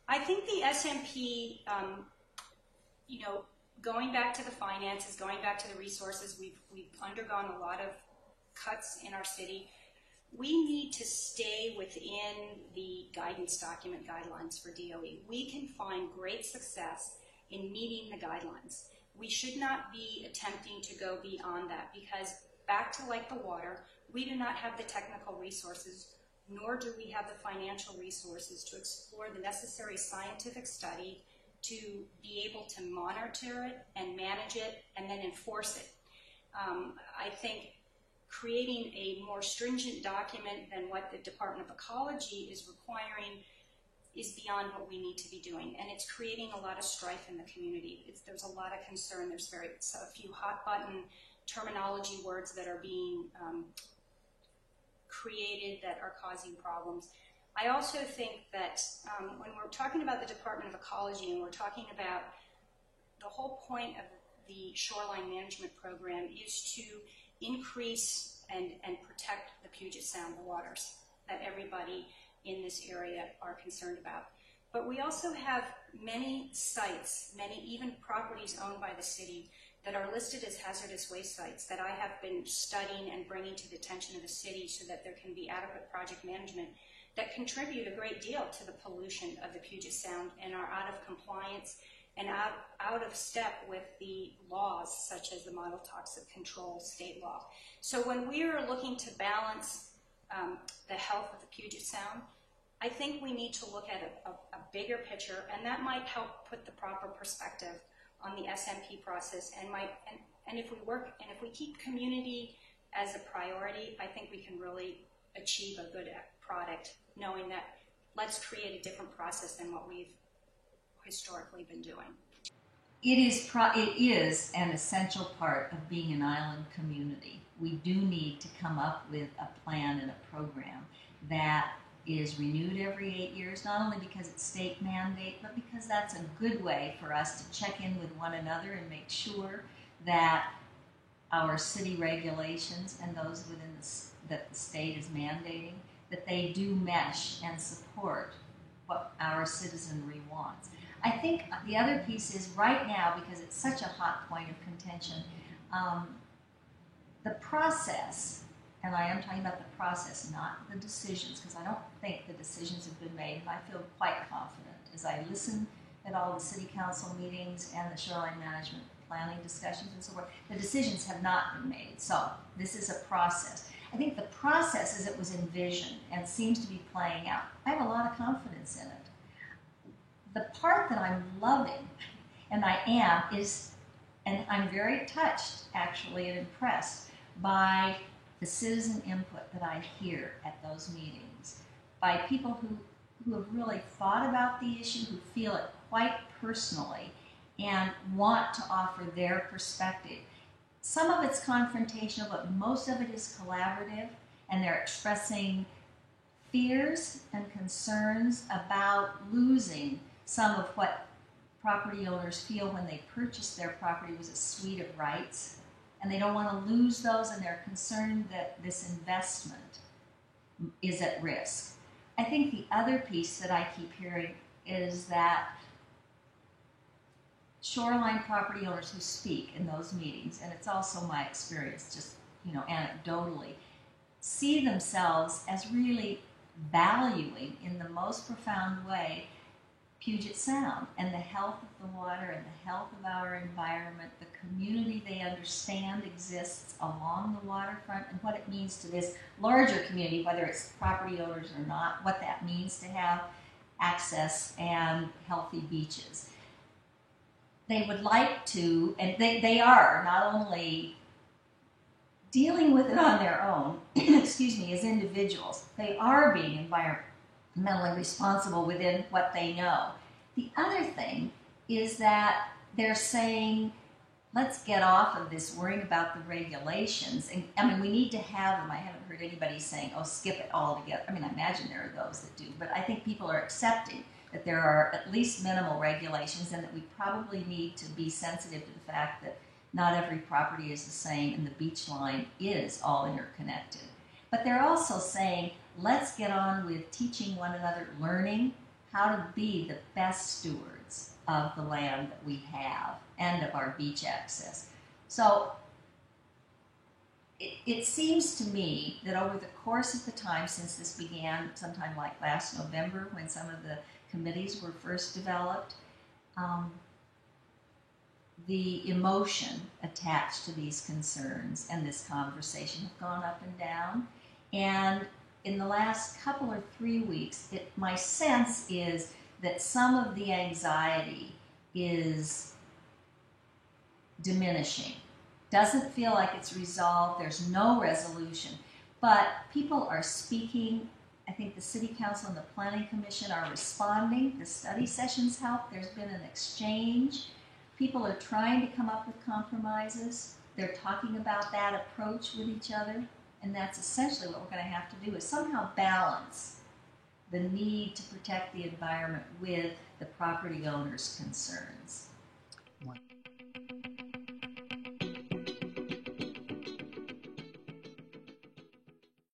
I think the SMP, you know, going back to the finances, going back to the resources, we've undergone a lot of cuts in our city. We need to stay within the guidance document guidelines for DOE. We can find great success in meeting the guidelines. We should not be attempting to go beyond that, because back to like the water, we do not have the technical resources, nor do we have the financial resources to explore the necessary scientific study to be able to monitor it and manage it and then enforce it. I think creating a more stringent document than what the Department of Ecology is requiring is beyond what we need to be doing, and it's creating a lot of strife in the community. There's a lot of concern. There's a few hot button terminology words that are being created that are causing problems. I also think that when we're talking about the Department of Ecology and we're talking about the whole point of the shoreline management program is to increase and protect the Puget Sound, the waters that everybody in this area are concerned about. But we also have many sites, many even properties owned by the city that are listed as hazardous waste sites that I have been studying and bringing to the attention of the city so that there can be adequate project management that contribute a great deal to the pollution of the Puget Sound and are out of compliance and out of step with the laws such as the Model Toxic Control state law. So when we are looking to balance the health of the Puget Sound, I think we need to look at a bigger picture, and that might help put the proper perspective on the SMP process. And if we work and if we keep community as a priority, I think we can really achieve a good product, knowing that let's create a different process than what we've historically been doing. It is an essential part of being an island community. We do need to come up with a plan and a program that is renewed every 8 years, not only because it's state mandate, but because that's a good way for us to check in with one another and make sure that our city regulations and those within that the state is mandating, that they do mesh and support what our citizenry wants. I think the other piece is right now, because it's such a hot point of contention, the process, and I am talking about the process, not the decisions, because I don't think the decisions have been made, and I feel quite confident as I listen at all the city council meetings and the shoreline management planning discussions and so forth. The decisions have not been made, so this is a process. I think the process as it was envisioned and seems to be playing out, I have a lot of confidence in it. The part that I'm loving, and I am, is, and I'm very touched actually and impressed by the citizen input that I hear at those meetings, by people who have really thought about the issue, who feel it quite personally, and want to offer their perspective. Some of it's confrontational, but most of it is collaborative, and they're expressing fears and concerns about losing some of what property owners feel when they purchased their property was a suite of rights, and they don't want to lose those, and they're concerned that this investment is at risk. I think the other piece that I keep hearing is that shoreline property owners who speak in those meetings, and it's also my experience, just anecdotally, see themselves as really valuing in the most profound way Puget Sound and the health of the water and the health of our environment, the community they understand exists along the waterfront, and what it means to this larger community, whether it's property owners or not, what that means to have access and healthy beaches. They would like to, and they are not only dealing with it on their own, excuse me, as individuals, they are being environmentally responsible within what they know. The other thing is that they're saying, let's get off of this worrying about the regulations. And I mean, we need to have them. I haven't heard anybody saying, oh, skip it altogether. I mean, I imagine there are those that do, but I think people are accepting that there are at least minimal regulations, and that we probably need to be sensitive to the fact that not every property is the same and the beach line is all interconnected. But they're also saying, let's get on with teaching one another, learning how to be the best stewards of the land that we have and of our beach access. So it seems to me that over the course of the time since this began, sometime like last November when some of the committees were first developed, the emotion attached to these concerns and this conversation have gone up and down. And in the last couple or 3 weeks, my sense is that some of the anxiety is diminishing. Doesn't feel like it's resolved. There's no resolution. But people are speaking. I think the City Council and the Planning Commission are responding. The study sessions help. There's been an exchange. People are trying to come up with compromises. They're talking about that approach with each other. And that's essentially what we're going to have to do, is somehow balance the need to protect the environment with the property owner's concerns.